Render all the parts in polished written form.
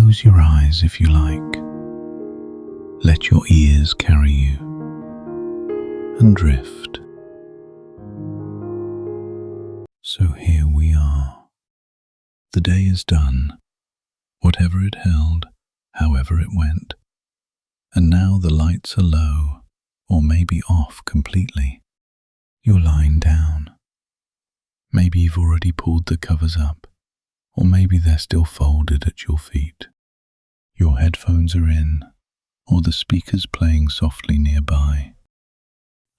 Close your eyes if you like. Let your ears carry you and drift. So here we are. The day is done, whatever it held, however it went. And now the lights are low, or maybe off completely. You're lying down. Maybe you've already pulled the covers up, or maybe they're still folded at your feet. Your headphones are in, or the speakers playing softly nearby.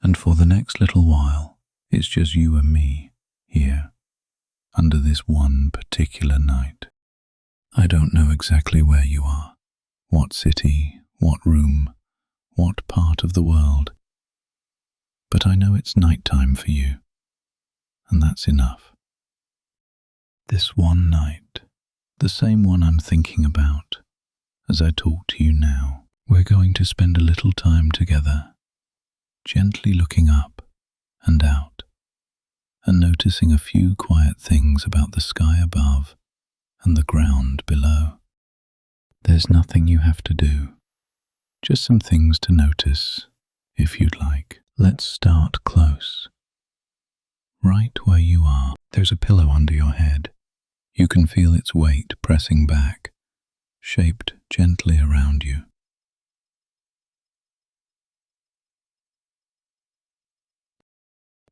And for the next little while, it's just you and me here, under this one particular night. I don't know exactly where you are, what city, what room, what part of the world, but I know it's nighttime for you, and that's enough. This one night, the same one I'm thinking about as I talk to you now, we're going to spend a little time together, gently looking up and out, and noticing a few quiet things about the sky above and the ground below. There's nothing you have to do, just some things to notice, if you'd like. Let's start close. Right where you are, there's a pillow under your head. You can feel its weight pressing back, shaped gently around you.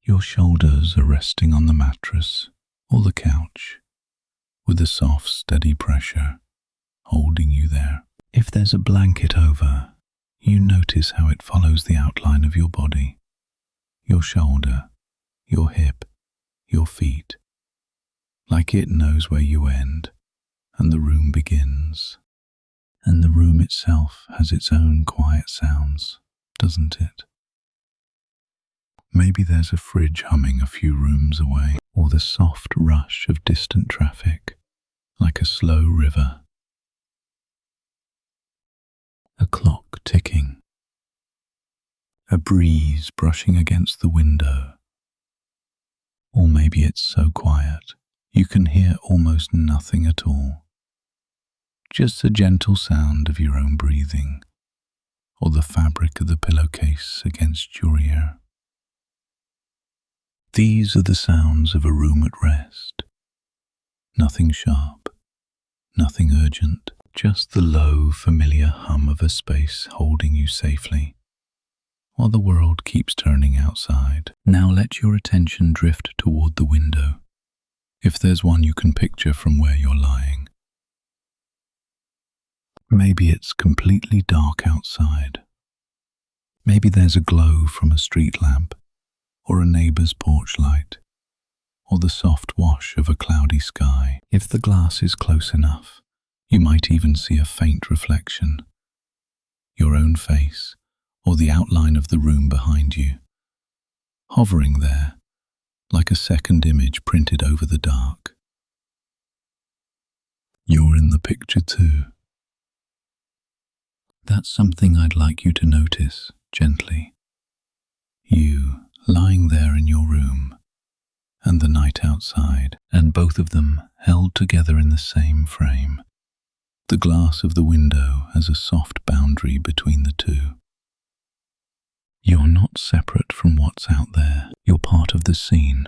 Your shoulders are resting on the mattress or the couch, with a soft, steady pressure holding you there. If there's a blanket over, you notice how it follows the outline of your body, your shoulder, your hip, your feet, like it knows where you end and the room begins. And the room itself has its own quiet sounds, doesn't it? Maybe there's a fridge humming a few rooms away, or the soft rush of distant traffic, like a slow river. A clock ticking. A breeze brushing against the window. Or maybe it's so quiet, you can hear almost nothing at all. Just the gentle sound of your own breathing, or the fabric of the pillowcase against your ear. These are the sounds of a room at rest. Nothing sharp, nothing urgent, just the low, familiar hum of a space holding you safely, while the world keeps turning outside. Now let your attention drift toward the window, if there's one you can picture from where you're lying. Maybe it's completely dark outside. Maybe there's a glow from a street lamp, or a neighbour's porch light, or the soft wash of a cloudy sky. If the glass is close enough, you might even see a faint reflection, your own face, or the outline of the room behind you, hovering there, like a second image printed over the dark. You're in the picture too. That's something I'd like you to notice, gently. You, lying there in your room, and the night outside, and both of them held together in the same frame. The glass of the window has a soft boundary between the two. You're not separate from what's out there. You're part of the scene.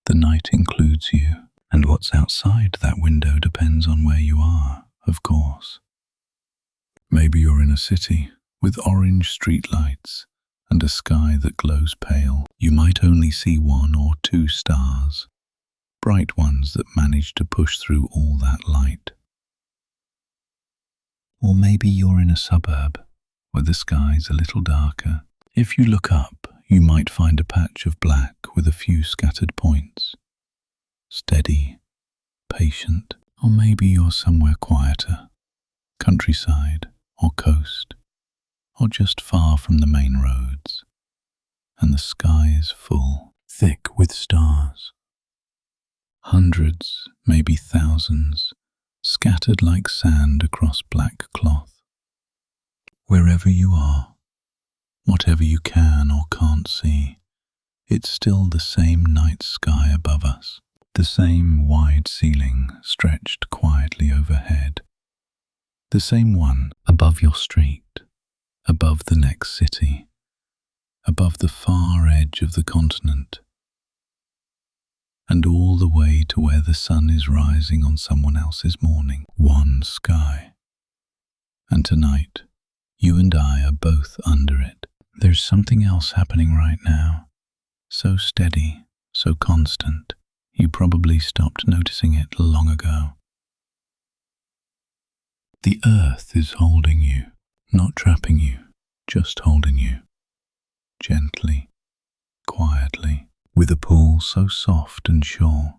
The night includes you, and what's outside that window depends on where you are, of course. Maybe you're in a city with orange streetlights and a sky that glows pale. You might only see one or two stars, bright ones that manage to push through all that light. Or maybe you're in a suburb where the sky's a little darker. If you look up, you might find a patch of black with a few scattered points. Steady, patient. Or maybe you're somewhere quieter, countryside or coast, or just far from the main roads, and the sky is full, thick with stars. Hundreds, maybe thousands, scattered like sand across black cloth. Wherever you are, whatever you can or can't see, it's still the same night sky above us, the same wide ceiling stretched quietly overhead, The same one above your street, above the next city, above the far edge of the continent, and all the way to where the sun is rising on someone else's morning. One sky. And tonight, you and I are both under it. There's something else happening right now, so steady, so constant, you probably stopped noticing it long ago. The earth is holding you, not trapping you, just holding you. Gently, quietly, with a pull so soft and sure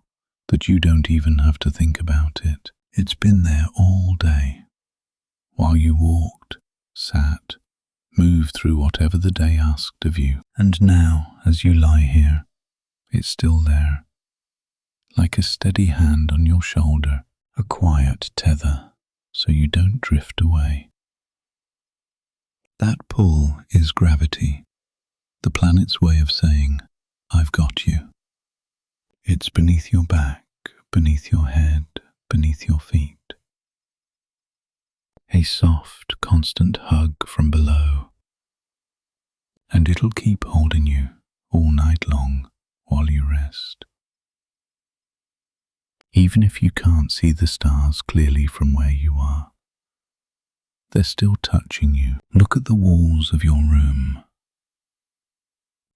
that you don't even have to think about it. It's been there all day, while you walked, sat, moved through whatever the day asked of you. And now, as you lie here, it's still there, like a steady hand on your shoulder, a quiet tether, so you don't drift away. That pull is gravity, the planet's way of saying, I've got you. It's beneath your back, beneath your head, beneath your feet. A soft, constant hug from below, and it'll keep holding you all night long while you rest. Even if you can't see the stars clearly from where you are, they're still touching you. Look at the walls of your room.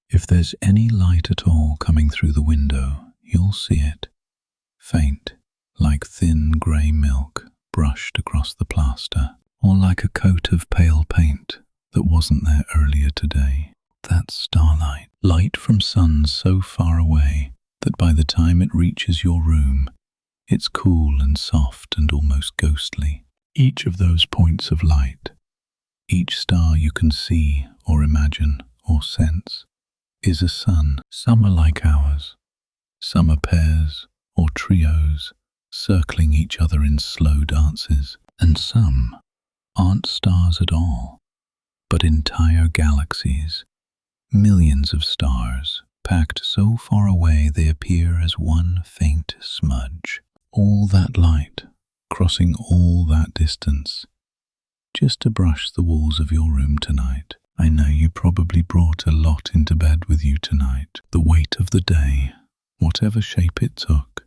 If there's any light at all coming through the window, you'll see it, faint, like thin grey milk brushed across the plaster, or like a coat of pale paint that wasn't there earlier today. That's starlight, light from suns so far away that by the time it reaches your room, it's cool and soft and almost ghostly. Each of those points of light, each star you can see or imagine or sense, is a sun. Some are like ours, some are pairs or trios circling each other in slow dances, and some aren't stars at all, but entire galaxies, millions of stars packed so far away they appear as one faint smudge. All that light, crossing all that distance, just to brush the walls of your room tonight. I know you probably brought a lot into bed with you tonight. The weight of the day, whatever shape it took.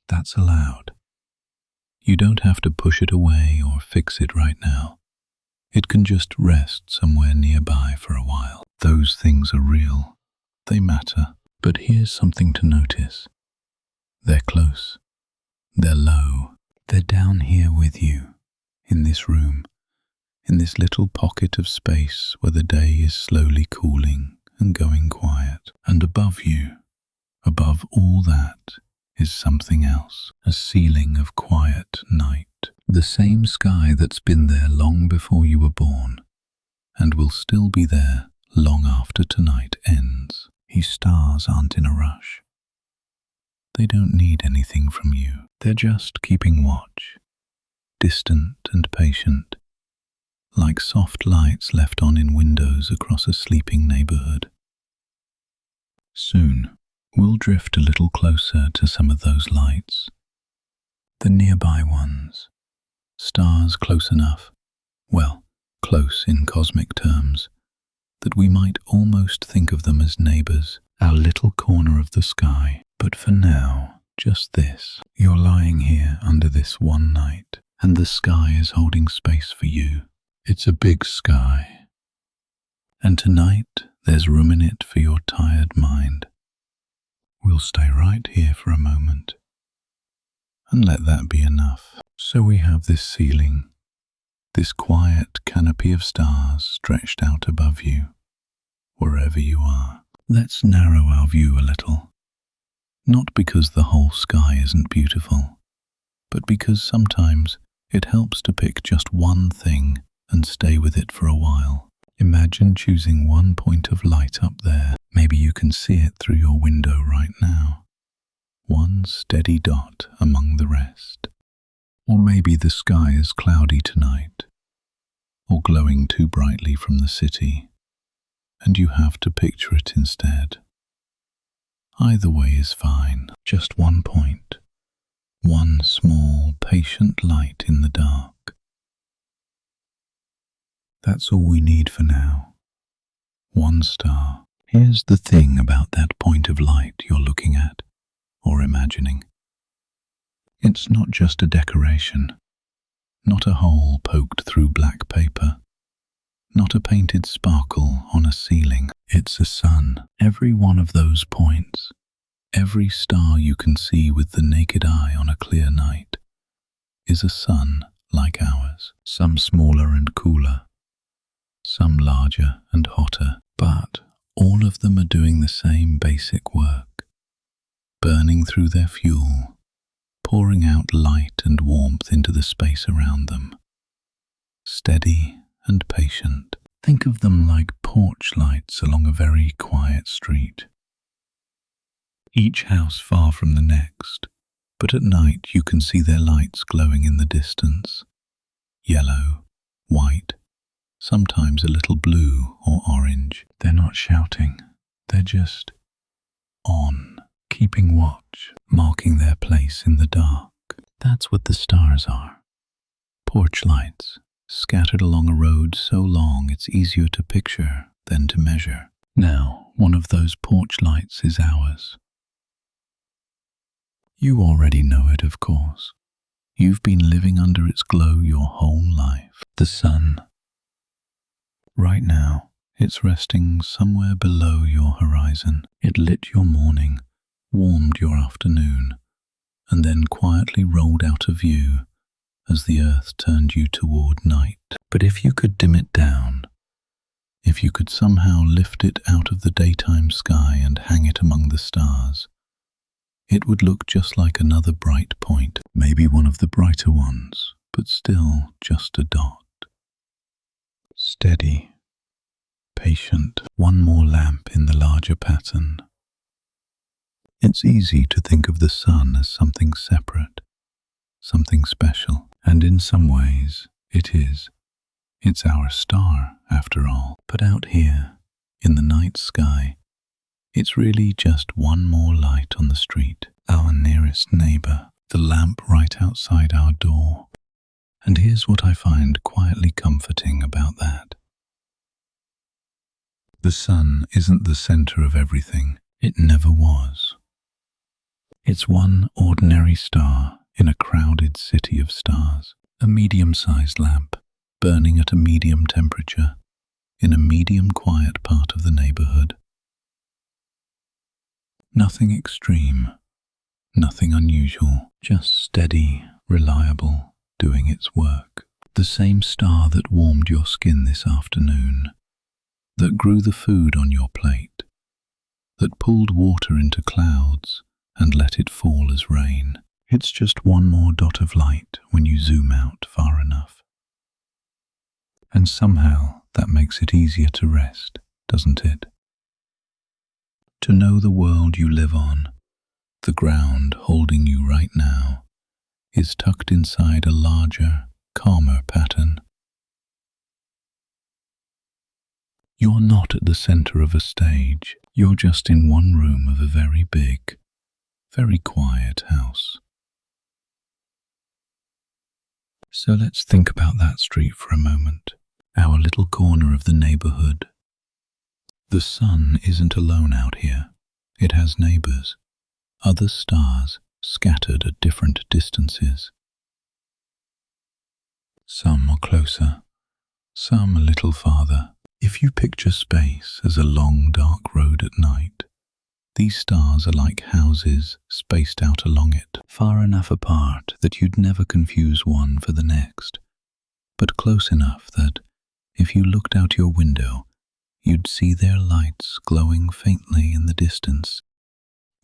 That's allowed. You don't have to push it away or fix it right now. It can just rest somewhere nearby for a while. Those things are real. They matter. But here's something to notice. They're close. They're low. They're down here with you, in this room, in this little pocket of space where the day is slowly cooling and going quiet. And above you, above all that, is something else, a ceiling of quiet night. The same sky that's been there long before you were born, and will still be there long after tonight ends. These stars aren't in a rush. They don't need anything from you. They're just keeping watch, distant and patient, like soft lights left on in windows across a sleeping neighborhood. Soon, we'll drift a little closer to some of those lights, the nearby ones, stars close enough, well, close in cosmic terms, that we might almost think of them as neighbors, our little corner of the sky. But for now, just this. You're lying here under this one night, and the sky is holding space for you. It's a big sky. And tonight, there's room in it for your tired mind. We'll stay right here for a moment, and let that be enough. So we have this ceiling, this quiet canopy of stars stretched out above you, wherever you are. Let's narrow our view a little. Not because the whole sky isn't beautiful, but because sometimes it helps to pick just one thing and stay with it for a while. Imagine choosing one point of light up there. Maybe you can see it through your window right now. One steady dot among the rest. Or maybe the sky is cloudy tonight, or glowing too brightly from the city, and you have to picture it instead. Either way is fine. Just one point, one small, patient light in the dark. That's all we need for now. One star. Here's the thing about that point of light you're looking at, or imagining. It's not just a decoration, not a hole poked through black paper, not a painted sparkle on a ceiling. It's a sun. Every one of those points, every star you can see with the naked eye on a clear night, is a sun like ours. Some smaller and cooler, some larger and hotter, but all of them are doing the same basic work, burning through their fuel, pouring out light and warmth into the space around them. Steady and patient. Think of them like porch lights along a very quiet street. Each house far from the next, but at night you can see their lights glowing in the distance. Yellow, white, sometimes a little blue or orange. They're not shouting, they're just on, keeping watch, marking their place in the dark. That's what the stars are. Porch lights, scattered along a road so long it's easier to picture than to measure. Now, one of those porch lights is ours. You already know it, of course. You've been living under its glow your whole life. The sun. Right now, it's resting somewhere below your horizon. It lit your morning, warmed your afternoon, and then quietly rolled out of view as the earth turned you toward night. But if you could dim it down, if you could somehow lift it out of the daytime sky and hang it among the stars, it would look just like another bright point, maybe one of the brighter ones, but still just a dot. Steady, patient, one more lamp in the larger pattern. It's easy to think of the sun as something separate, something special, and in some ways it is. It's our star, after all. But out here, in the night sky, it's really just one more light on the street, our nearest neighbor, the lamp right outside our door. And here's what I find quietly comforting about that. The sun isn't the center of everything. It never was. It's one ordinary star in a crowded city of stars, a medium-sized lamp, burning at a medium temperature, in a medium quiet part of the neighborhood. Nothing extreme, nothing unusual, just steady, reliable, doing its work. The same star that warmed your skin this afternoon, that grew the food on your plate, that pulled water into clouds and let it fall as rain. It's just one more dot of light when you zoom out far enough. And somehow that makes it easier to rest, doesn't it? To know the world you live on, the ground holding you right now, is tucked inside a larger, calmer pattern. You're not at the center of a stage. You're just in one room of a very big, very quiet house. So let's think about that street for a moment, our little corner of the neighborhood. The sun isn't alone out here. It has neighbors, other stars scattered at different distances. Some are closer, some a little farther. If you picture space as a long dark road at night, these stars are like houses spaced out along it, far enough apart that you'd never confuse one for the next, but close enough that, if you looked out your window, you'd see their lights glowing faintly in the distance.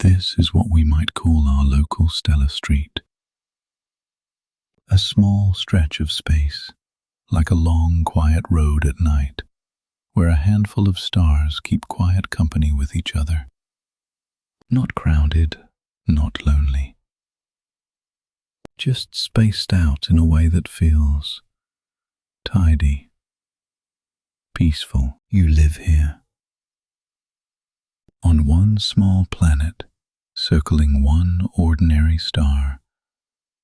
This is what we might call our local stellar street. A small stretch of space, like a long, quiet road at night, where a handful of stars keep quiet company with each other. Not crowded, not lonely. Just spaced out in a way that feels tidy, peaceful. You live here, on one small planet, circling one ordinary star,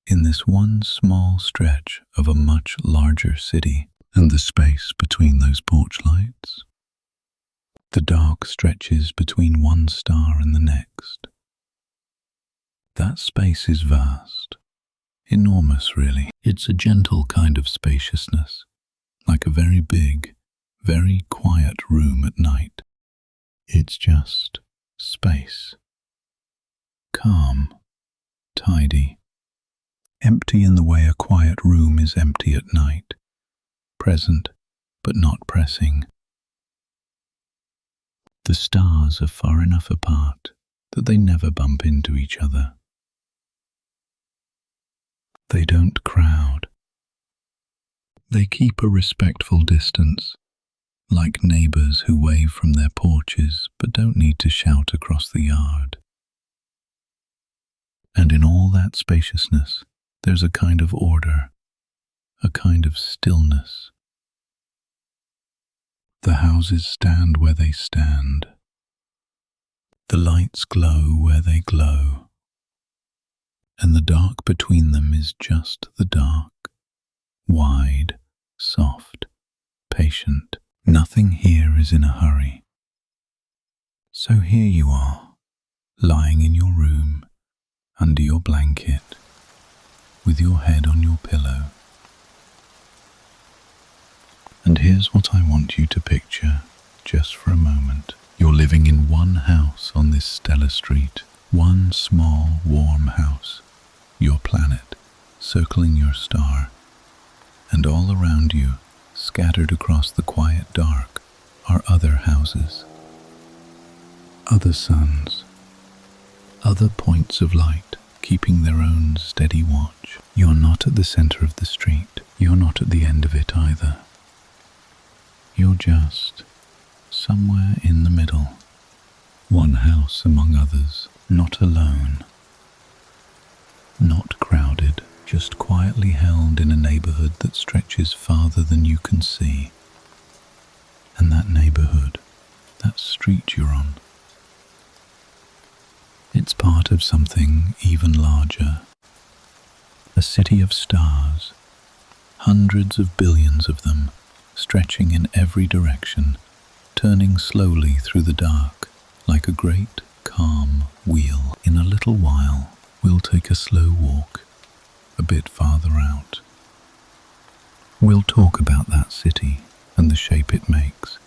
in this one small stretch of a much larger city. And the space between those porch lights? The dark stretches between one star and the next. That space is vast, enormous really. It's a gentle kind of spaciousness, like a very big, very quiet room at night. It's just space. Calm, tidy, empty in the way a quiet room is empty at night, present but not pressing. The stars are far enough apart that they never bump into each other. They don't crowd. They keep a respectful distance, like neighbors who wave from their porches but don't need to shout across the yard. And in all that spaciousness, there's a kind of order, a kind of stillness. The houses stand where they stand. The lights glow where they glow. And the dark between them is just the dark, wide, soft, patient. Nothing here is in a hurry. So here you are, lying in your room, under your blanket, with your head on your pillow. And here's what I want you to picture, just for a moment. You're living in one house on this stellar street, one small, warm house, your planet, circling your star. And all around you, scattered across the quiet dark, are other houses, other suns, other points of light, keeping their own steady watch. You're not at the center of the street. You're not at the end of it either. You're just somewhere in the middle. One house among others, not alone, not crowded, just quietly held in a neighborhood that stretches farther than you can see. And that neighborhood, that street you're on, it's part of something even larger. A city of stars, hundreds of billions of them, stretching in every direction, turning slowly through the dark, like a great, calm wheel. In a little while, we'll take a slow walk, a bit farther out. We'll talk about that city and the shape it makes,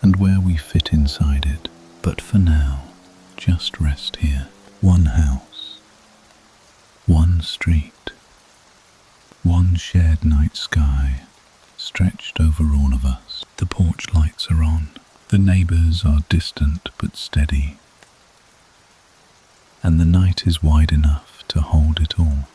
and where we fit inside it. But for now, just rest here. One house, one street, one shared night sky, stretched over all of us. The porch lights are on. The neighbors are distant but steady. And the night is wide enough to hold it all.